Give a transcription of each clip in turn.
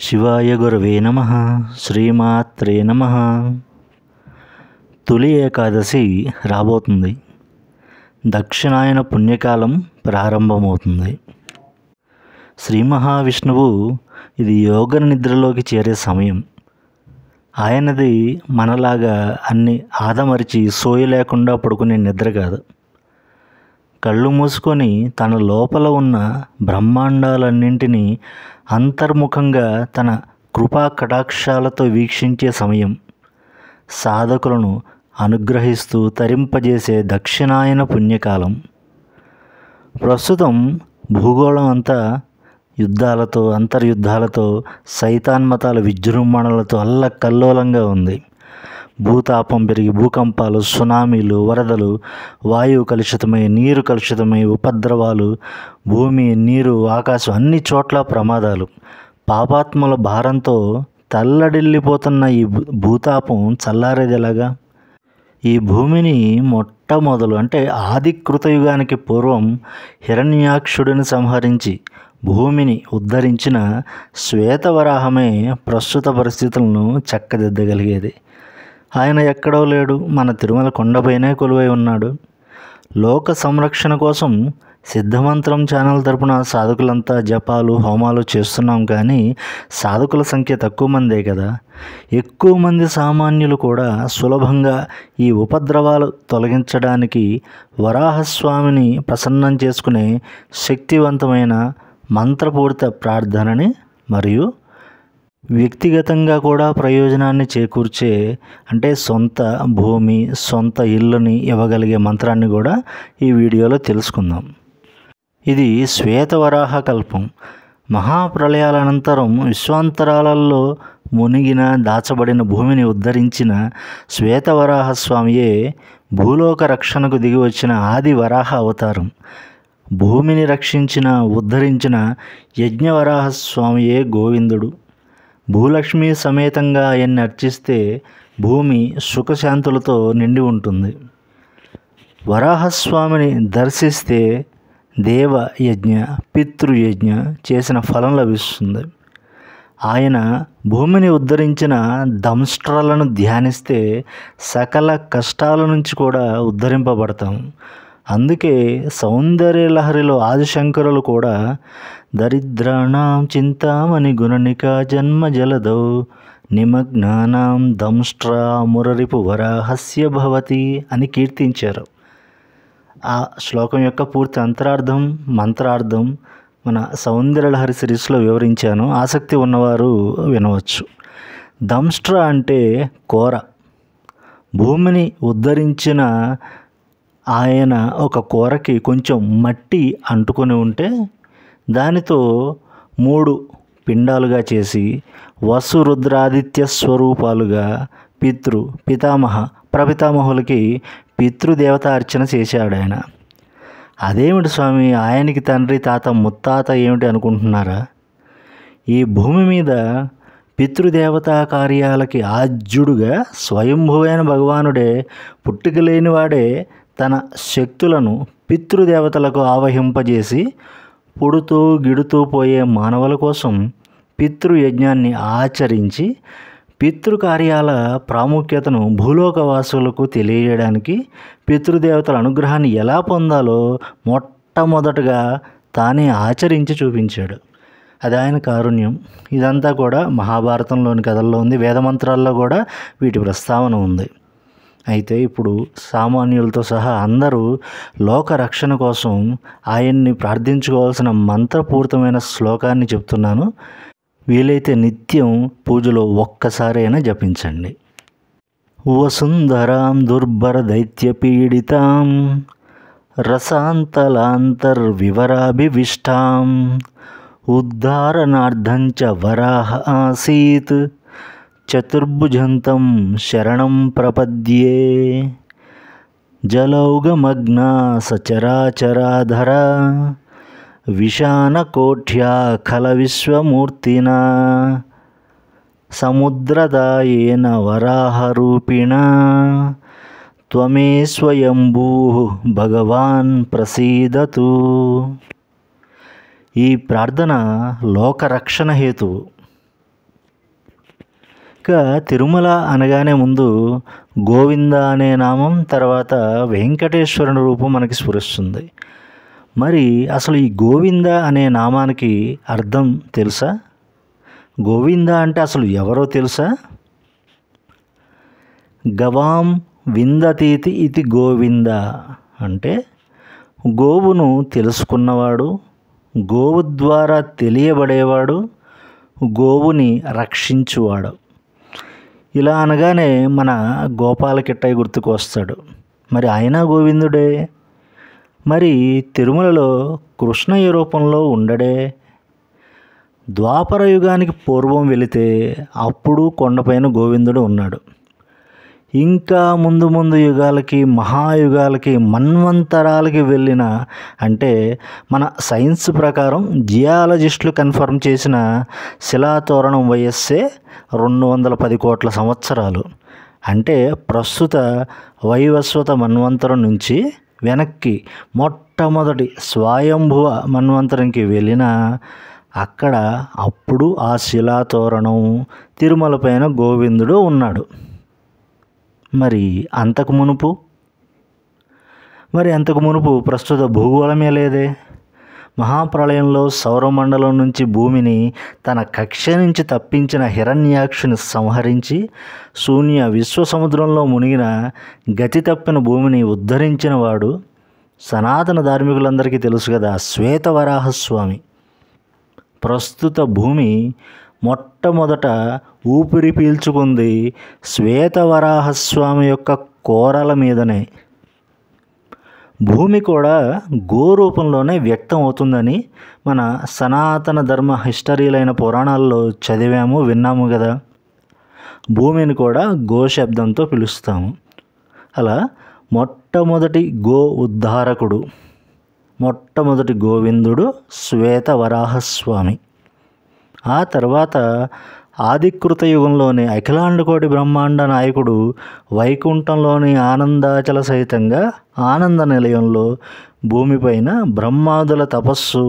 శివాయ గురవే నమః. శ్రీమాత్రే నమః. తొలి ఏకాదశి రాబోతుంది. దక్షిణాయన పుణ్యకాలం ప్రారంభమవుతుంది. శ్రీ మహావిష్ణువు ఇది యోగ నిద్రలోకి చేరే సమయం. ఆయనది మనలాగా అన్ని ఆదమరిచి సోయి లేకుండా పడుకునే నిద్ర కాదు. కళ్ళు మూసుకొని తన లోపల ఉన్న బ్రహ్మాండాలన్నింటినీ అంతర్ముఖంగా తన కృపా కటాక్షాలతో వీక్షించే సమయం. సాధకులను అనుగ్రహిస్తూ తరింపజేసే దక్షిణాయన పుణ్యకాలం. ప్రస్తుతం భూగోళం అంతా యుద్ధాలతో, అంతర్యుద్ధాలతో, సైతాన్మతాల విజృంభణలతో అల్లకల్లోలంగా ఉంది. భూతాపం పెరిగి భూకంపాలు, సునామీలు, వరదలు, వాయువు కలుషితమై, నీరు కలుషితమై, ఉపద్రవాలు, భూమి, నీరు, ఆకాశం అన్ని చోట్ల ప్రమాదాలు. పాపాత్మల భారంతో తల్లడిల్లిపోతున్న ఈ భూతాపం చల్లారేది ఎలాగా? ఈ భూమిని మొట్టమొదలు అంటే ఆది కృతయుగానికి పూర్వం హిరణ్యాక్షుడిని సంహరించి భూమిని ఉద్ధరించిన శ్వేతవరాహమే ప్రస్తుత పరిస్థితులను చక్కదిద్దగలిగేది. ఆయన ఎక్కడో లేడు, మన తిరుమల కొండపైనే కొలువై ఉన్నాడు. లోక సంరక్షణ కోసం సిద్ధమంత్రం ఛానల్ తరపున సాధకులంతా జపాలు, హోమాలు చేస్తున్నాం. కానీ సాధకుల సంఖ్య తక్కువ మందే కదా. ఎక్కువ మంది సామాన్యులు కూడా సులభంగా ఈ ఉపద్రవాలు తొలగించడానికి వరాహస్వామిని ప్రసన్నం చేసుకునే శక్తివంతమైన మంత్రపూరిత ప్రార్థనని మరియు వ్యక్తిగతంగా కూడా ప్రయోజనాన్ని చేకూర్చే అంటే సొంత భూమి, సొంత ఇల్లుని ఇవ్వగలిగే మంత్రాన్ని కూడా ఈ వీడియోలో తెలుసుకుందాం. ఇది శ్వేతవరాహ కల్పం. మహాప్రళయాల అనంతరం విశ్వాంతరాలలో మునిగిన, దాచబడిన భూమిని ఉద్ధరించిన శ్వేతవరాహ స్వామియే భూలోక రక్షణకు దిగి వచ్చిన ఆది వరాహ అవతారం. భూమిని రక్షించిన, ఉద్ధరించిన యజ్ఞవరాహ స్వామియే గోవిందుడు. భూలక్ష్మి సమేతంగా ఆయన్ని అర్చిస్తే భూమి సుఖశాంతులతో నిండి ఉంటుంది. వరాహస్వామిని దర్శిస్తే దేవయజ్ఞ, పితృయజ్ఞ చేసిన ఫలం లభిస్తుంది. ఆయన భూమిని ఉద్ధరించిన దంష్ట్రాలను ధ్యానిస్తే సకల కష్టాల నుంచి కూడా ఉద్ధరింపబడతాం. అందుకే సౌందర్యలహరిలో ఆదిశంకరులు కూడా దరిద్రాణం చింతామణి గుణనికా జన్మ జలదౌ నిమగ్నానాం దంష్ట్రా మురరిపు వరాహస్య భవతి అని కీర్తించారు. ఆ శ్లోకం యొక్క పూర్తి అంతరార్థం, మంత్రార్థం మన సౌందర్యలహరి సిరీస్లో వివరించాను. ఆసక్తి ఉన్నవారు వినవచ్చు. దంష్ట్రా అంటే కోర. భూమిని ఉద్ధరించిన ఆయన ఒక కూరకి కొంచెం మట్టి అంటుకొని ఉంటే దానితో 3 పిండాలుగా చేసి వసురుద్రాదిత్య స్వరూపాలుగా పితామహ, ప్రపితామహులకి పితృదేవత అర్చన చేశాడు ఆయన. అదేమిటి స్వామి, ఆయనకి తండ్రి, తాత, ముత్తాత ఏమిటి అనుకుంటున్నారా? ఈ భూమి మీద పితృదేవతా కార్యాలకి ఆద్యుడుగా స్వయంభువైన భగవానుడే, పుట్టుక లేనివాడే తన శక్తులను పితృదేవతలకు ఆవహింపజేసి పుడుతూ గిడుతూ పోయే మానవుల కోసం పితృయజ్ఞాన్ని ఆచరించి పితృకార్యాల ప్రాముఖ్యతను భూలోకవాసులకు తెలియజేయడానికి పితృదేవతల అనుగ్రహాన్ని ఎలా పొందాలో మొట్టమొదటగా తానే ఆచరించి చూపించాడు. అది ఆయన కారుణ్యం. ఇదంతా కూడా మహాభారతంలోని కథల్లో ఉంది. వేదమంత్రాల్లో కూడా వీటి ప్రస్తావన ఉంది. అయితే ఇప్పుడు సామాన్యులతో సహా అందరూ లోక రక్షణ కోసం ఆయన్ని ప్రార్థించుకోవాల్సిన మంత్రపూరితమైన శ్లోకాన్ని చెప్తున్నాను. వీలైతే నిత్యం పూజలో ఒక్కసారైనా జపించండి. వసుంధరాం దుర్భర దైత్యపీడితాం రసాంతలాంతర్వివరాభివిష్టాం ఉద్ధారణార్థంచ వరాహ ఆసీత్ చతుర్భుజంతం శరణం ప్రపద్యే జలౌగమగ్నా సచరాచరాధర విశానకోఠ్యా ఖల విశ్వమూర్తినా సముద్రదాయేన వరాహరూపిణా త్వమే స్వయంభూ భగవాన్ ప్రసీదతు. ఈ ప్రార్థన లోకరక్షణ హేతువు. ఇక తిరుమల అనగానే ముందు గోవింద అనే నామం, తర్వాత వెంకటేశ్వరుని రూపం మనకి స్ఫురిస్తుంది. మరి అసలు ఈ గోవింద అనే నామానికి అర్థం తెలుసా? గోవింద అంటే అసలు ఎవరో తెలుసా? గవాం విందతీతి ఇది గోవింద అంటే గోవును తెలుసుకున్నవాడు, గోవు ద్వారా తెలియబడేవాడు, గోవుని రక్షించువాడు. ఇలా అనగానే మన గోపాలకిట్టయ్య గుర్తుకు వస్తాడు. మరి ఆయన గోవిందుడే. మరి తిరుమలలో కృష్ణయ్య రూపంలో ఉండడే. ద్వాపర యుగానికి పూర్వం వెళితే అప్పుడు కొండపైన గోవిందుడు ఉన్నాడు. ఇంకా ముందు ముందు యుగాలకి, మహాయుగాలకి, మన్వంతరాలకి వెళ్ళిన, అంటే మన సైన్స్ ప్రకారం జియాలజిస్టులు కన్ఫర్మ్ చేసిన శిలాతోరణం వయస్సే 210 కోట్ల సంవత్సరాలు. అంటే ప్రస్తుత వైవస్వత మన్వంతరం నుంచి వెనక్కి మొట్టమొదటి స్వయంభువ మన్వంతరంకి వెళ్ళిన అక్కడ అప్పుడు ఆ శిలాతోరణం తిరుమల పైన గోవిందుడు ఉన్నాడు. మరి అంతకు మునుపు ప్రస్తుత భూగోళమే లేదే. మహాప్రళయంలో సౌరమండలం నుంచి భూమిని తన కక్ష నుంచి తప్పించిన హిరణ్యాక్షుని సంహరించి శూన్య విశ్వసముద్రంలో మునిగిన గతి తప్పిన భూమిని ఉద్ధరించిన వాడు సనాతన ధార్మికులందరికీ తెలుసు కదా, శ్వేతవరాహస్వామి. ప్రస్తుత భూమి మొట్టమొదట ఊపిరి పీల్చుకుంది శ్వేతవరాహస్వామి యొక్క కోరల మీదనే. భూమి కూడా గో రూపంలోనే వ్యక్తం అవుతుందని మన సనాతన ధర్మ హిస్టరీలైన పురాణాల్లో చదివాము, విన్నాము కదా. భూమిని కూడా గో శబ్దంతో పిలుస్తాము. అలా మొట్టమొదటి గో ఉద్ధారకుడు, మొట్టమొదటి గోవిందుడు శ్వేతవరాహస్వామి. ఆ తర్వాత ఆదికృత యుగంలోని అఖిలాండకోటి బ్రహ్మాండ నాయకుడు వైకుంఠంలోని ఆనందాచల సహితంగా ఆనంద నిలయంలో భూమిపైన బ్రహ్మాదుల తపస్సు,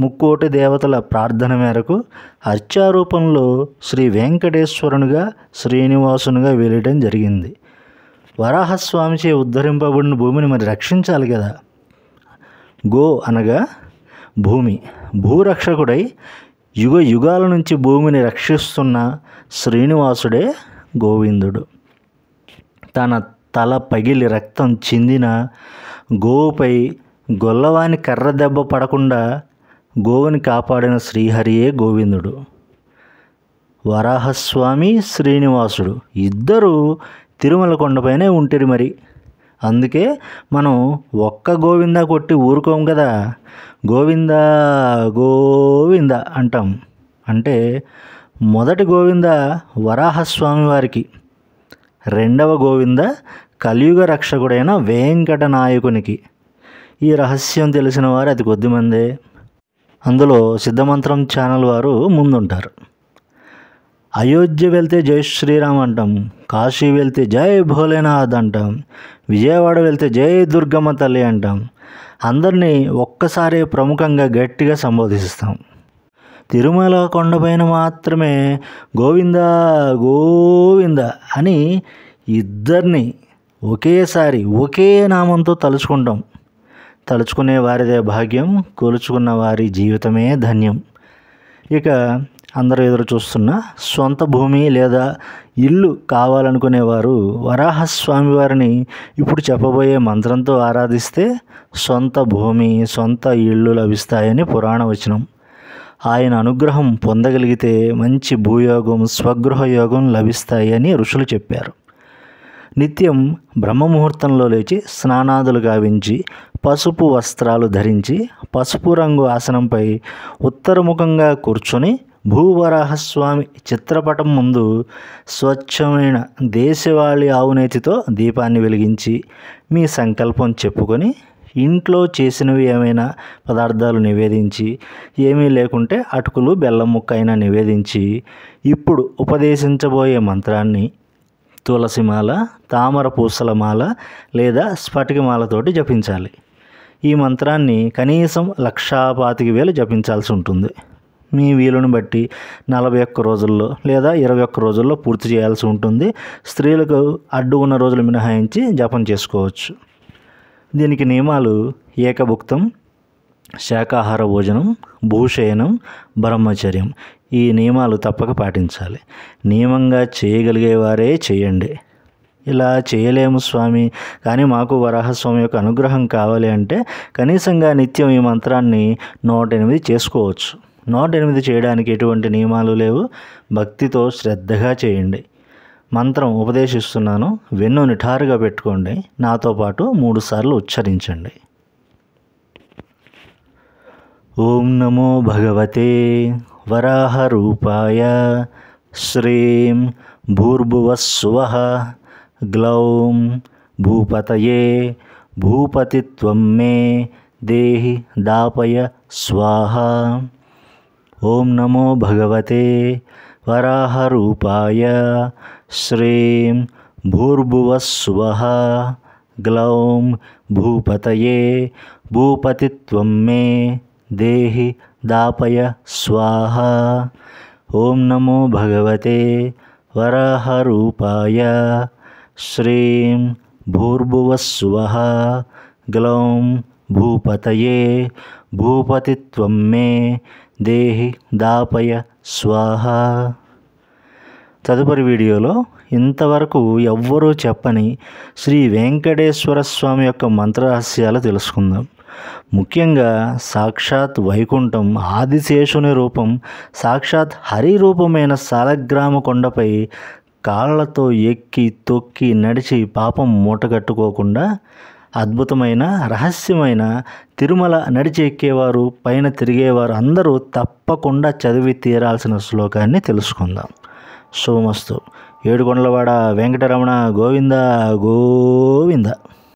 ముక్కోటి దేవతల ప్రార్థన మేరకు అర్చారూపంలో శ్రీ వెంకటేశ్వరునిగా, శ్రీనివాసునిగా వెలియడం జరిగింది. వరాహస్వామిచే ఉద్ధరింపబడిన భూమిని మరి రక్షించాలి కదా. గో అనగా భూమి. భూరక్షకుడై యుగ యుగాల నుంచి భూమిని రక్షిస్తున్న శ్రీనివాసుడే గోవిందుడు. తన తల పగిలి రక్తం చిందిన గోవుపై గొల్లవాని కర్ర దెబ్బ పడకుండా గోవుని కాపాడిన శ్రీహరియే గోవిందుడు. వరాహస్వామి, శ్రీనివాసుడు ఇద్దరు తిరుమల కొండపైనే ఉంటిరి మరి. అందుకే మనం ఒక్క గోవింద కొట్టి ఊరుకోం కదా, గోవింద గోవింద అంటాం. అంటే మొదటి గోవింద వరాహస్వామి వారికి, రెండవ గోవింద కలియుగ రక్షకుడైన వెంకట నాయకునికి. ఈ రహస్యం తెలిసిన వారు అతి కొద్దిమందే. అందులో సిద్ధమంత్రం ఛానల్ వారు ముందుంటారు. అయోధ్య వెళ్తే జై శ్రీరామ్ అంటాం, కాశీ వెళ్తే జై భోలేనాథ్ అంటాం, విజయవాడ వెళ్తే జై దుర్గమ్మ తల్లి అంటాం. అందరినీ ఒక్కసారి ప్రముఖంగా గట్టిగా సంబోధిస్తాం. తిరుమల కొండపైన మాత్రమే గోవింద గోవింద అని ఇద్దరిని ఒకేసారి ఒకే నామంతో తలుచుకుంటాం. తలుచుకునే వారిదే భాగ్యం, కొలుచుకున్న వారి జీవితమే ధన్యం. ఇక అందరూ ఎదురు చూస్తున్న సొంత భూమి లేదా ఇల్లు కావాలనుకునేవారు వరాహస్వామి వారిని ఇప్పుడు చెప్పబోయే మంత్రంతో ఆరాధిస్తే సొంత భూమి, సొంత ఇళ్ళు లభిస్తాయని పురాణ వచనం. ఆయన అనుగ్రహం పొందగలిగితే మంచి భూయోగం, స్వగృహ యోగం లభిస్తాయి అని ఋషులు చెప్పారు. నిత్యం బ్రహ్మముహూర్తంలో లేచి స్నానాదులు గావించి పసుపు వస్త్రాలు ధరించి పసుపు రంగు ఆసనంపై ఉత్తరముఖంగా కూర్చొని భూవరాహస్వామి చిత్రపటం ముందు స్వచ్ఛమైన దేశవాళీ ఆవునేతితో దీపాన్ని వెలిగించి మీ సంకల్పం చెప్పుకొని ఇంట్లో చేసినవి ఏమైనా పదార్థాలు నివేదించి, ఏమీ లేకుంటే అటుకులు బెల్లం ముక్క అయినా నివేదించి ఇప్పుడు ఉపదేశించబోయే మంత్రాన్ని తులసిమాల, తామర పూసల మాల లేదా స్ఫటికమాలతోటి జపించాలి. ఈ మంత్రాన్ని కనీసం 1,25,000 జపించాల్సి ఉంటుంది. మీ వీలుని బట్టి 41 రోజుల్లో లేదా 21 రోజుల్లో పూర్తి చేయాల్సి ఉంటుంది. స్త్రీలకు అడ్డు ఉన్న రోజులు మినహాయించి జపం చేసుకోవచ్చు. దీనికి నియమాలు: ఏకభుక్తం, శాకాహార భోజనం, భూషయనం, బ్రహ్మచర్యం. ఈ నియమాలు తప్పక పాటించాలి. నియమంగా చేయగలిగేవారే చేయండి. ఇలా చేయలేము స్వామి, కానీ మాకు వరాహస్వామి యొక్క అనుగ్రహం కావాలి అంటే కనీసంగా నిత్యం ఈ మంత్రాన్ని 108 చేసుకోవచ్చు. 108 చేయడానికి ఎటువంటి నియమాలు లేవు. భక్తితో శ్రద్ధగా చేయండి. మంత్రం ఉపదేశిస్తున్నాను, వెన్ను నిఠారుగా పెట్టుకోండి. నాతో పాటు 3 సార్లు ఉచ్చరించండి. ఓం నమో భగవతే వరాహరూపాయ శ్రీం భూర్భువస్సువః గ్లౌం భూపతయే భూపతిత్వం మే దేహి దాపయ స్వాహా. ఓం నమో భగవతే వరాహరూపాయ శ్రీం భూర్భువస్సువః గ్లౌం భూపతయే భూపతిత్వం మే దేహి దాపయ స్వాహా. ఓం నమో భగవతే వరాహరూపాయ శ్రీం భూర్భువస్సువః గ్లౌం భూపతయే భూపతిత్వం మే దేహి దాపయ స్వాహా. తదుపరి వీడియోలో ఇంతవరకు ఎవ్వరూ చెప్పని శ్రీ వెంకటేశ్వర స్వామి యొక్క మంత్రరహస్యాలు తెలుసుకుందాం. ముఖ్యంగా సాక్షాత్ వైకుంఠం, ఆదిశేషుని రూపం, సాక్షాత్ హరి రూపమైన సాలగ్రామ కొండపై కాళ్ళతో ఎక్కి తొక్కి నడిచి పాపం మూటగట్టుకోకుండా అద్భుతమైన రహస్యమైన తిరుమల నడిచి ఎక్కేవారు, పైన తిరిగేవారు అందరూ తప్పకుండా చదివి తీరాల్సిన శ్లోకాన్ని తెలుసుకుందాం. శుభమస్తు. ఏడుకొండలవాడ వెంకటరమణ గోవింద గోవింద.